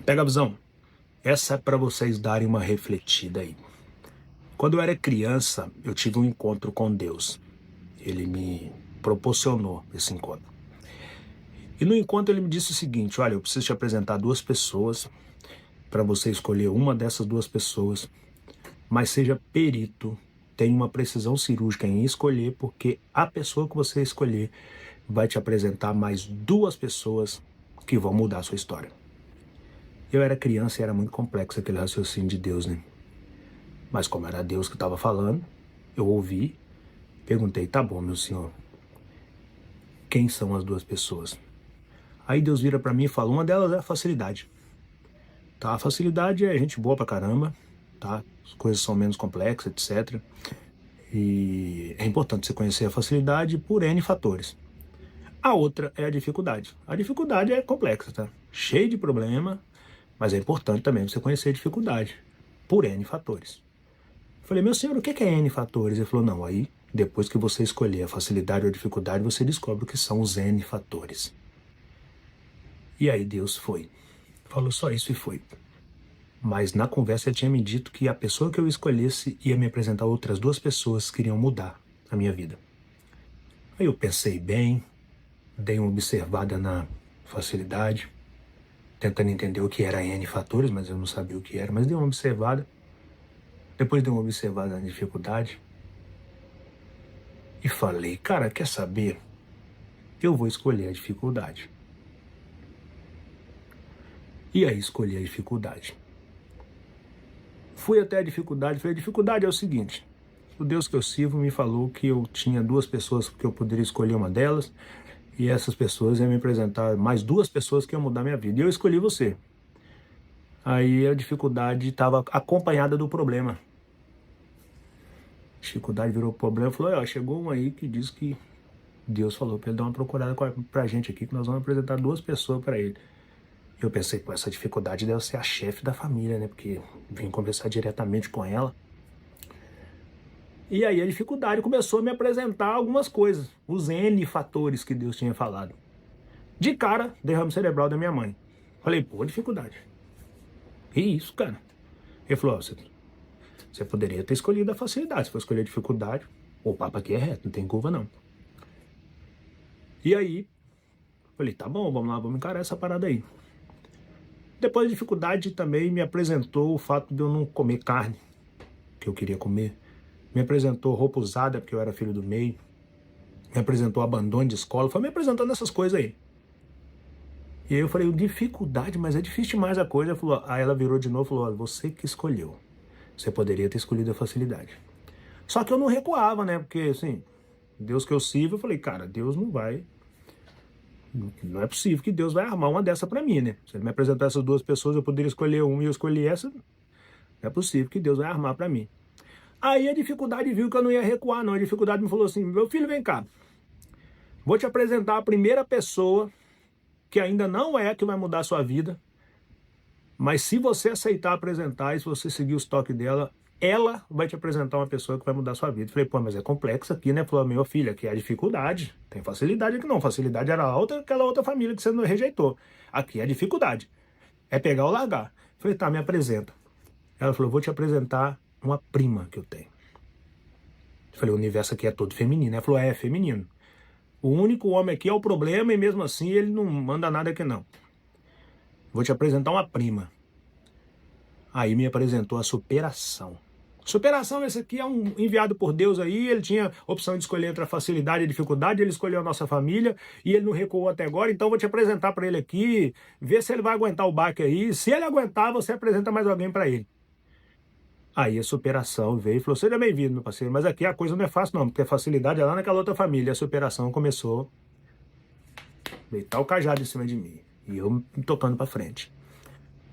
Pega a visão. Essa é para vocês darem uma refletida aí. Quando eu era criança, eu tive um encontro com Deus. Ele me proporcionou esse encontro. E no encontro ele me disse o seguinte: olha, eu preciso te apresentar duas pessoas para você escolher uma dessas duas pessoas, mas seja perito, tenha uma precisão cirúrgica em escolher, porque a pessoa que você escolher vai te apresentar mais duas pessoas que vão mudar a sua história. Eu era criança e era muito complexo aquele raciocínio de Deus, né? Mas como era Deus que estava falando, eu ouvi, perguntei: tá bom, meu senhor, quem são as duas pessoas? Aí Deus vira para mim e fala: uma delas é a facilidade. Tá? A facilidade é gente boa pra caramba, tá? As coisas são menos complexas, etc. E é importante você conhecer a facilidade por N fatores. A outra é a dificuldade. A dificuldade é complexa, tá? Cheio de problema, mas é importante também você conhecer a dificuldade por N fatores. Eu falei: meu senhor, o que é N fatores? Ele falou: não, aí depois que você escolher a facilidade ou a dificuldade, você descobre o que são os N fatores. E aí Deus foi. Falou só isso e foi. Mas na conversa ele tinha me dito que a pessoa que eu escolhesse ia me apresentar outras duas pessoas que iriam mudar a minha vida. Aí eu pensei bem, dei uma observada na facilidade, tentando entender o que era N fatores, mas eu não sabia o que era, mas dei uma observada. Depois dei uma observada na dificuldade e falei: cara, quer saber? Eu vou escolher a dificuldade. E aí escolhi a dificuldade. Fui até a dificuldade, falei: a dificuldade é o seguinte: o Deus que eu sirvo me falou que eu tinha duas pessoas que eu poderia escolher uma delas, e essas pessoas iam me apresentar mais duas pessoas que iam mudar minha vida. E eu escolhi você. Aí a dificuldade estava acompanhada do problema. A dificuldade virou problema, falou: ó, chegou um aí que diz que Deus falou para ele dar uma procurada pra gente aqui, que nós vamos apresentar duas pessoas para ele. Eu pensei: pô, essa dificuldade deve ser a chefe da família, né? Porque vim conversar diretamente com ela. E aí a dificuldade começou a me apresentar algumas coisas, os N fatores que Deus tinha falado. De cara, derrame cerebral da minha mãe. Falei: pô, dificuldade. Que isso, cara? Ele falou: ó, você poderia ter escolhido a facilidade. Se for escolher a dificuldade, o papo aqui é reto, não tem curva não. E aí, falei: tá bom, vamos lá, vamos encarar essa parada aí. Depois da dificuldade também me apresentou o fato de eu não comer carne, que eu queria comer. Me apresentou roupa usada, porque eu era filho do meio. Me apresentou abandono de escola. Foi me apresentando essas coisas aí. E aí eu falei: dificuldade, mas é difícil demais a coisa. Aí ela virou de novo e falou: olha, você que escolheu. Você poderia ter escolhido a facilidade. Só que eu não recuava, né? Porque, assim, Deus que eu sirvo, eu falei: cara, Deus não vai... Não é possível que Deus vai armar uma dessa pra mim, né? Se ele me apresentar essas duas pessoas, eu poderia escolher uma e eu escolhi essa. Não é possível que Deus vai armar pra mim. Aí a dificuldade viu que eu não ia recuar, não. A dificuldade me falou assim: meu filho, vem cá. Vou te apresentar a primeira pessoa que ainda não é a que vai mudar a sua vida, mas se você aceitar apresentar e se você seguir os toques dela, ela vai te apresentar uma pessoa que vai mudar a sua vida. Falei: pô, mas é complexo aqui, né? Falou: meu filho, aqui é a dificuldade. Tem facilidade aqui não. Facilidade era aquela outra família que você não rejeitou. Aqui é a dificuldade. É pegar ou largar. Falei: tá, me apresenta. Ela falou: vou te apresentar uma prima que eu tenho. Falei: o universo aqui é todo feminino. Ela falou: é feminino. O único homem aqui é o problema e mesmo assim ele não manda nada aqui não. Vou te apresentar uma prima. Aí me apresentou a superação. Superação, esse aqui é um enviado por Deus aí, ele tinha opção de escolher entre a facilidade e a dificuldade, ele escolheu a nossa família e ele não recuou até agora, então vou te apresentar para ele aqui, ver se ele vai aguentar o baque aí. Se ele aguentar, você apresenta mais alguém para ele. Aí a superação veio e falou: seja bem-vindo, meu parceiro, mas aqui a coisa não é fácil não, porque a facilidade é lá naquela outra família. A superação começou a deitar o cajado em cima de mim e eu me tocando para frente.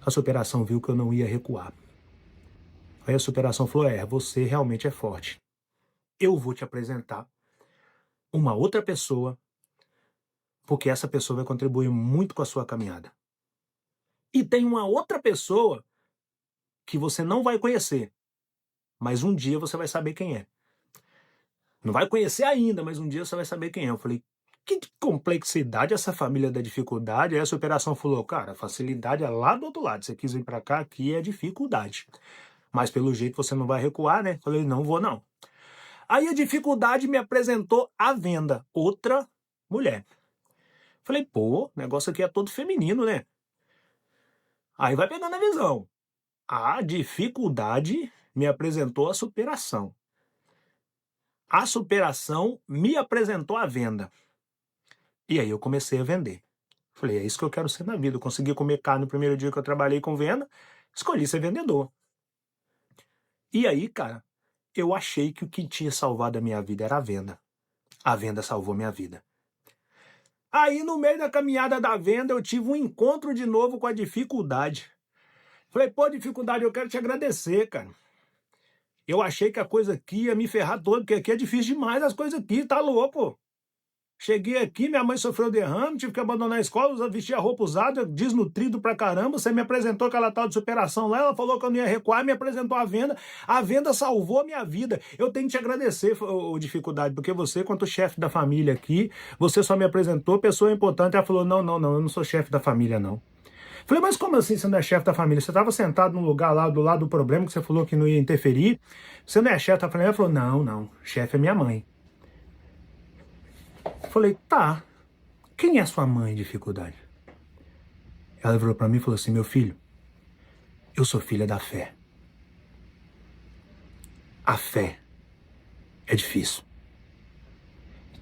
A superação viu que eu não ia recuar. Aí a superação falou: você realmente é forte. Eu vou te apresentar uma outra pessoa, porque essa pessoa vai contribuir muito com a sua caminhada. E tem uma outra pessoa que você não vai conhecer, mas um dia você vai saber quem é. Não vai conhecer ainda, mas um dia você vai saber quem é. Eu falei: que complexidade essa família da dificuldade. Aí a superação falou, cara, a facilidade é lá do outro lado. Você quis vir pra cá, aqui é dificuldade. Mas pelo jeito você não vai recuar, né? Falei, não vou não. Aí a dificuldade me apresentou a Venda, outra mulher. Falei, pô, o negócio aqui é todo feminino, né? Aí vai pegando a visão. A dificuldade me apresentou a superação. A superação me apresentou a Venda. E aí eu comecei a vender. Falei, é isso que eu quero ser na vida. Eu consegui comer carne no primeiro dia que eu trabalhei com venda, escolhi ser vendedor. E aí, cara, eu achei que o que tinha salvado a minha vida era a venda. A venda salvou minha vida. Aí, no meio da caminhada da venda, eu tive um encontro de novo com a dificuldade. Falei, pô, dificuldade, eu quero te agradecer, cara. Eu achei que a coisa aqui ia me ferrar toda, porque aqui é difícil demais as coisas aqui, tá louco? Cheguei aqui, minha mãe sofreu derrame, tive que abandonar a escola, vestir a roupa usada, desnutrido pra caramba. Você me apresentou aquela tal de superação lá, ela falou que eu não ia recuar, me apresentou a venda salvou a minha vida. Eu tenho que te agradecer, dificuldade, porque você, quanto chefe da família aqui, você só me apresentou pessoa importante. Ela falou, não, eu não sou chefe da família, não. Falei, mas como assim você não é chefe da família? Você estava sentado num lugar lá do lado do problema que você falou que não ia interferir. Você não é chefe da família? Ela falou, não, chefe é minha mãe. Falei, tá, quem é sua mãe, dificuldade? Ela virou pra mim e falou assim, meu filho, eu sou filha da fé. A fé é difícil.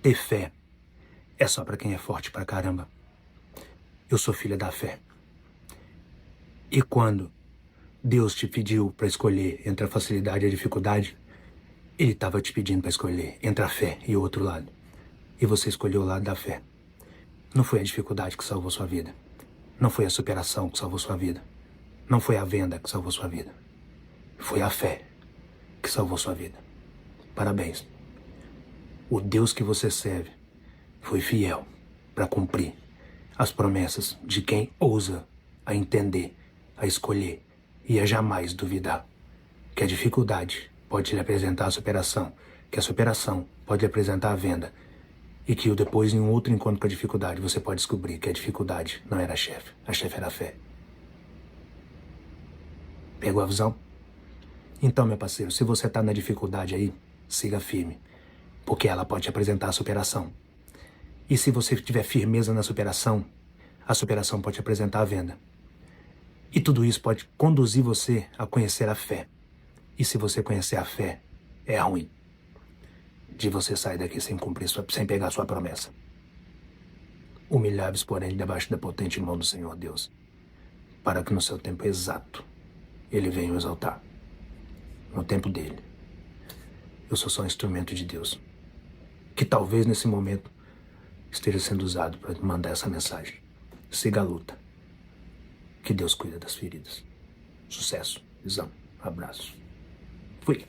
Ter fé é só pra quem é forte pra caramba. Eu sou filha da fé. E quando Deus te pediu pra escolher entre a facilidade e a dificuldade, Ele estava te pedindo pra escolher entre a fé e o outro lado. E você escolheu o lado da fé. Não foi a dificuldade que salvou sua vida. Não foi a superação que salvou sua vida. Não foi a venda que salvou sua vida. Foi a fé que salvou sua vida. Parabéns. O Deus que você serve foi fiel para cumprir as promessas de quem ousa a entender, a escolher e a jamais duvidar. Que a dificuldade pode lhe apresentar a superação, que a superação pode lhe apresentar a venda, e que depois, em um outro encontro com a dificuldade, você pode descobrir que a dificuldade não era a chefe era a fé. Pegou a visão? Então, meu parceiro, se você está na dificuldade aí, siga firme, porque ela pode te apresentar a superação. E se você tiver firmeza na superação, a superação pode te apresentar a venda. E tudo isso pode conduzir você a conhecer a fé. E se você conhecer a fé, é ruim de você sair daqui sem cumprir, sem pegar sua promessa. Humilhai-vos, porém, debaixo da potente mão do Senhor Deus, para que no seu tempo exato Ele venha o exaltar. No tempo dele. Eu sou só um instrumento de Deus, que talvez nesse momento esteja sendo usado para mandar essa mensagem. Siga a luta. Que Deus cuida das feridas. Sucesso, visão, abraço. Fui.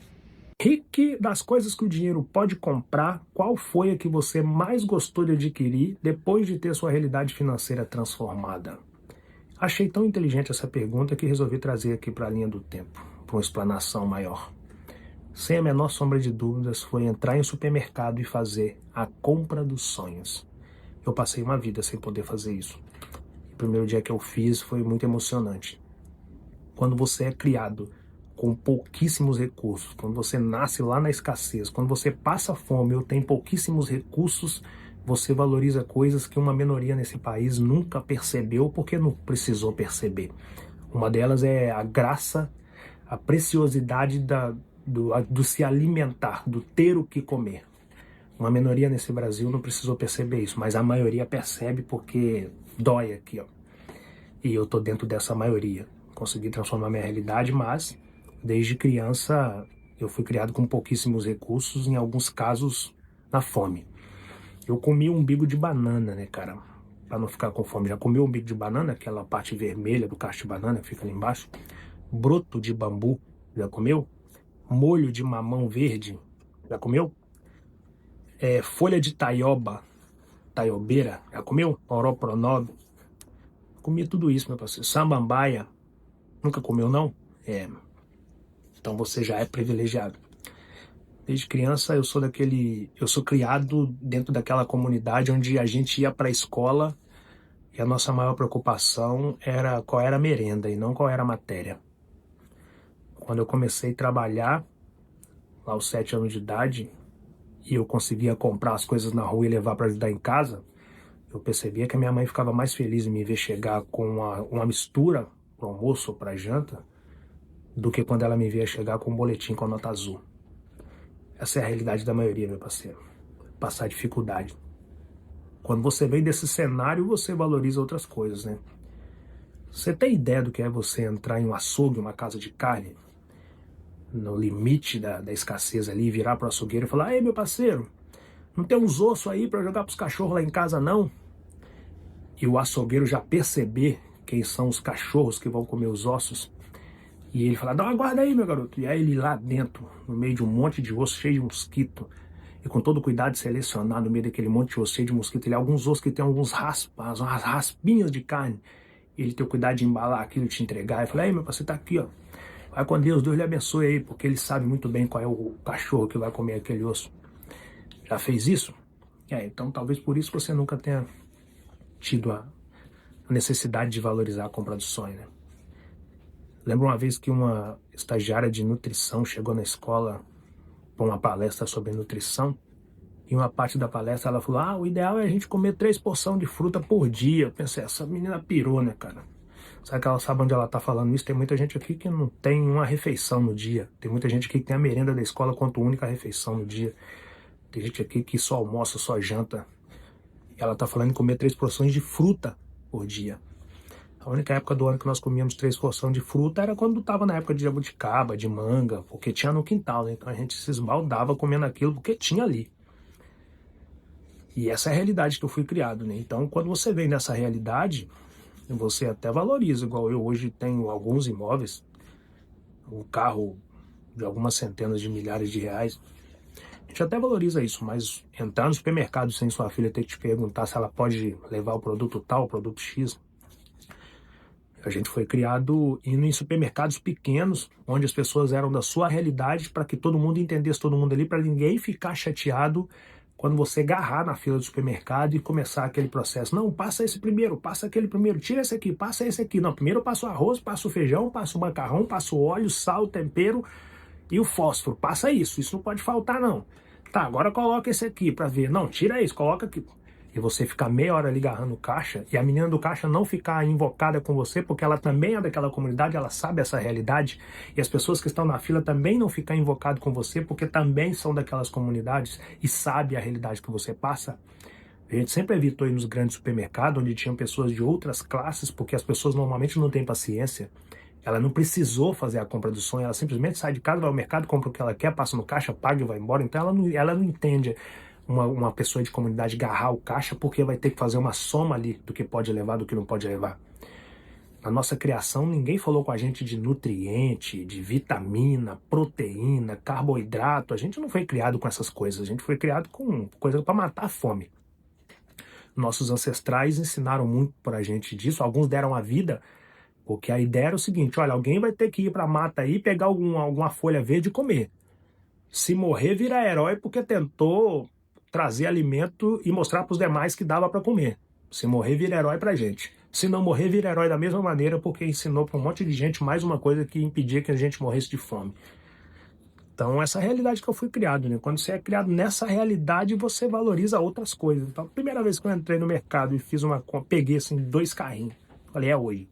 Rick, das coisas que o dinheiro pode comprar, qual foi a que você mais gostou de adquirir depois de ter sua realidade financeira transformada? Achei tão inteligente essa pergunta que resolvi trazer aqui para a linha do tempo, para uma explanação maior. Sem a menor sombra de dúvidas, foi entrar em um supermercado e fazer a compra dos sonhos. Eu passei uma vida sem poder fazer isso. O primeiro dia que eu fiz foi muito emocionante. Quando você é criado com pouquíssimos recursos, quando você nasce lá na escassez, quando você passa fome ou tem pouquíssimos recursos, você valoriza coisas que uma minoria nesse país nunca percebeu porque não precisou perceber. Uma delas é a graça, a preciosidade do se alimentar, do ter o que comer. Uma minoria nesse Brasil não precisou perceber isso, mas a maioria percebe porque dói aqui, ó. E eu tô dentro dessa maioria. Consegui transformar minha realidade, mas desde criança eu fui criado com pouquíssimos recursos, em alguns casos na fome. Eu comi um umbigo de banana, né, cara? Pra não ficar com fome. Já comi o umbigo de banana, aquela parte vermelha do cacho de banana que fica ali embaixo? Broto de bambu, já comeu? Molho de mamão verde, já comeu? Folha de taiobeira, já comeu? Oropronob. Comi tudo isso, meu parceiro. Samambaia, nunca comeu, não? Então você já é privilegiado. Desde criança eu sou criado dentro daquela comunidade onde a gente ia para a escola e a nossa maior preocupação era qual era a merenda e não qual era a matéria. Quando eu comecei a trabalhar, lá aos 7 anos de idade, e eu conseguia comprar as coisas na rua e levar para ajudar em casa, eu percebia que a minha mãe ficava mais feliz em me ver chegar com uma mistura para o almoço ou para janta do que quando ela me via chegar com um boletim com a nota azul. Essa é a realidade da maioria, meu parceiro. Passar dificuldade. Quando você vem desse cenário, você valoriza outras coisas, né? Você tem ideia do que é você entrar em um açougue, uma casa de carne, no limite da escassez ali, virar para o açougueiro e falar: ei, meu parceiro, não tem uns ossos aí para jogar para os cachorros lá em casa, não? E o açougueiro já perceber quem são os cachorros que vão comer os ossos, e ele fala: dá uma guarda aí, meu garoto. E aí ele lá dentro, no meio de um monte de osso cheio de mosquito, e com todo cuidado de selecionar no meio daquele monte de osso cheio de mosquito, ele alguns ossos que tem alguns raspas, umas raspinhas de carne, e ele tem o cuidado de embalar aquilo e te entregar, e fala: ei, meu parceiro, tá aqui, ó. Vai com Deus, Deus lhe abençoe aí, porque ele sabe muito bem qual é o cachorro que vai comer aquele osso. Já fez isso? Então talvez por isso você nunca tenha tido a necessidade de valorizar a compra do sonho, né? Lembro uma vez que uma estagiária de nutrição chegou na escola para uma palestra sobre nutrição, e uma parte da palestra ela falou: o ideal é a gente comer 3 porções de fruta por dia. Eu pensei, essa menina pirou, né, cara? Será que ela sabe onde ela tá falando isso? Tem muita gente aqui que não tem uma refeição no dia. Tem muita gente aqui que tem a merenda da escola quanto única refeição no dia. Tem gente aqui que só almoça, só janta. E ela tá falando em comer 3 porções de fruta por dia. A única época do ano que nós comíamos 3 porções de fruta era quando tava na época de jabuticaba, de manga, porque tinha no quintal, né? Então a gente se esbaldava comendo aquilo porque tinha ali. E essa é a realidade que eu fui criado, né? Então quando você vem nessa realidade, você até valoriza, igual eu hoje tenho alguns imóveis, um carro de algumas centenas de milhares de reais. A gente até valoriza isso, mas entrar no supermercado sem sua filha ter que te perguntar se ela pode levar o produto tal, o produto X. A gente foi criado indo em supermercados pequenos, onde as pessoas eram da sua realidade, para que todo mundo entendesse todo mundo ali, para ninguém ficar chateado quando você agarrar na fila do supermercado e começar aquele processo. Não, passa esse primeiro, passa aquele primeiro, tira esse aqui, passa esse aqui. Não, primeiro eu passo o arroz, passo o feijão, passo o macarrão, passo o óleo, sal, tempero e o fósforo. Passa isso não pode faltar não. Tá, agora coloca esse aqui para ver. Não, tira isso, coloca aqui. E você ficar meia hora ali agarrando o caixa, e a menina do caixa não ficar invocada com você, porque ela também é daquela comunidade, ela sabe essa realidade, e as pessoas que estão na fila também não ficar invocadas com você, porque também são daquelas comunidades e sabe a realidade que você passa. A gente sempre evitou ir nos grandes supermercados, onde tinham pessoas de outras classes, porque as pessoas normalmente não têm paciência. Ela não precisou fazer a compra do sonho, ela simplesmente sai de casa, vai ao mercado, compra o que ela quer, passa no caixa, paga e vai embora. Então ela não entende uma pessoa de comunidade agarrar o caixa, porque vai ter que fazer uma soma ali do que pode levar, do que não pode levar. Na nossa criação, ninguém falou com a gente de nutriente, de vitamina, proteína, carboidrato. A gente não foi criado com essas coisas, a gente foi criado com coisa para matar a fome. Nossos ancestrais ensinaram muito pra gente disso, alguns deram a vida, porque a ideia era o seguinte: olha, alguém vai ter que ir pra mata aí, pegar alguma folha verde e comer. Se morrer, vira herói porque tentou trazer alimento e mostrar para os demais que dava para comer. Se morrer, vira herói pra gente. Se não morrer, vira herói da mesma maneira, porque ensinou para um monte de gente mais uma coisa que impedia que a gente morresse de fome. Então essa é a realidade que eu fui criado, né? Quando você é criado nessa realidade, você valoriza outras coisas. Então a primeira vez que eu entrei no mercado e peguei assim 2 carrinhos, falei, é hoje.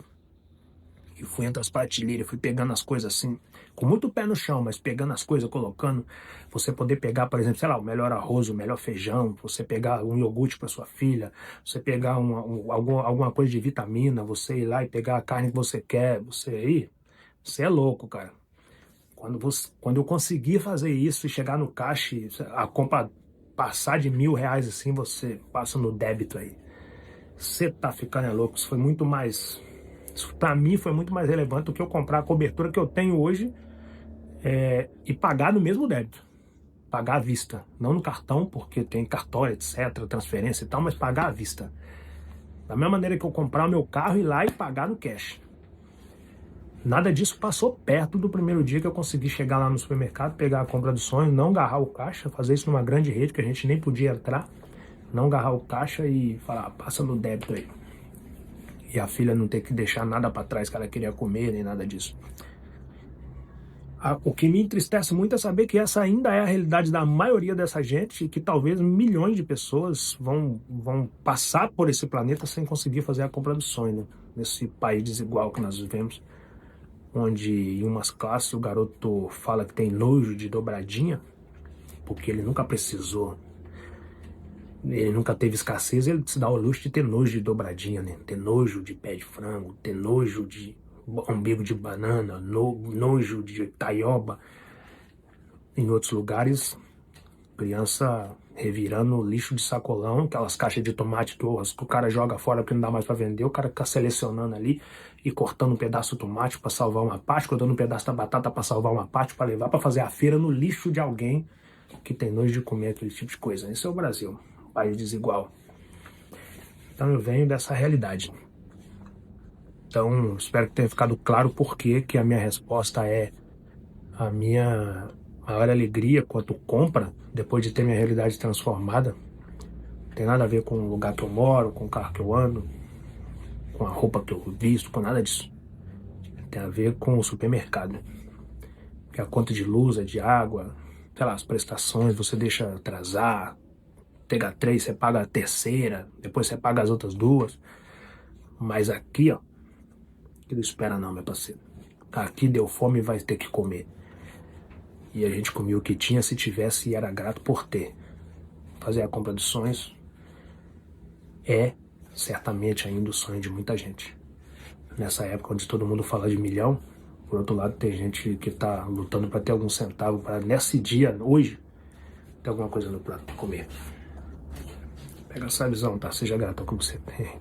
E fui entre as prateleras, fui pegando as coisas assim, com muito pé no chão, mas pegando as coisas, colocando. Você poder pegar, por exemplo, sei lá, o melhor arroz, o melhor feijão, você pegar um iogurte para sua filha, você pegar alguma coisa de vitamina, você ir lá e pegar a carne que você quer, você é louco, cara. Quando eu conseguir fazer isso e chegar no caixa, a compra passar de R$1.000 assim, você passa no débito aí. Você tá ficando louco, isso foi muito mais... Isso para mim foi muito mais relevante do que eu comprar a cobertura que eu tenho hoje e pagar no mesmo débito. Pagar à vista. Não no cartão, porque tem cartório, etc., transferência e tal, mas pagar à vista. Da mesma maneira que eu comprar o meu carro, ir lá e pagar no cash. Nada disso passou perto do primeiro dia que eu consegui chegar lá no supermercado, pegar a compra do sonho, não agarrar o caixa, fazer isso numa grande rede que a gente nem podia entrar, não agarrar o caixa e falar, passa no débito aí. E a filha não ter que deixar nada para trás que ela queria comer, nem nada disso. O que me entristece muito é saber que essa ainda é a realidade da maioria dessa gente e que talvez milhões de pessoas vão passar por esse planeta sem conseguir fazer a compra do sonho, né? Nesse país desigual que nós vivemos, onde em umas classes o garoto fala que tem nojo de dobradinha, porque ele nunca precisou, ele nunca teve escassez, ele se dá o luxo de ter nojo de dobradinha, né? Ter nojo de pé de frango, ter nojo de umbigo de banana, nojo de taioba. Em outros lugares, criança revirando lixo de sacolão, aquelas caixas de tomate que o cara joga fora porque não dá mais para vender, o cara fica selecionando ali e cortando um pedaço do tomate para salvar uma parte, cortando um pedaço da batata para salvar uma parte, para levar para fazer a feira no lixo de alguém que tem nojo de comer aquele tipo de coisa. Esse é o Brasil, um país desigual. Então eu venho dessa realidade. Então, espero que tenha ficado claro por que a minha resposta é a minha maior alegria quanto compra, depois de ter minha realidade transformada. Não tem nada a ver com o lugar que eu moro, com o carro que eu ando, com a roupa que eu visto, com nada disso. Tem a ver com o supermercado. Que a conta de luz, de água, sei lá, as prestações você deixa atrasar, pega 3, você paga a terceira, depois você paga as outras 2. Mas aqui, ó, não espera não, meu parceiro. Aqui deu fome e vai ter que comer. E a gente comia o que tinha, se tivesse, e era grato por ter. Fazer a compra dos sonhos é certamente ainda o sonho de muita gente. Nessa época onde todo mundo fala de milhão, por outro lado tem gente que tá lutando para ter algum centavo, para nesse dia, hoje, ter alguma coisa no prato para comer. Pega essa visão, tá? Seja grato ao que você tem.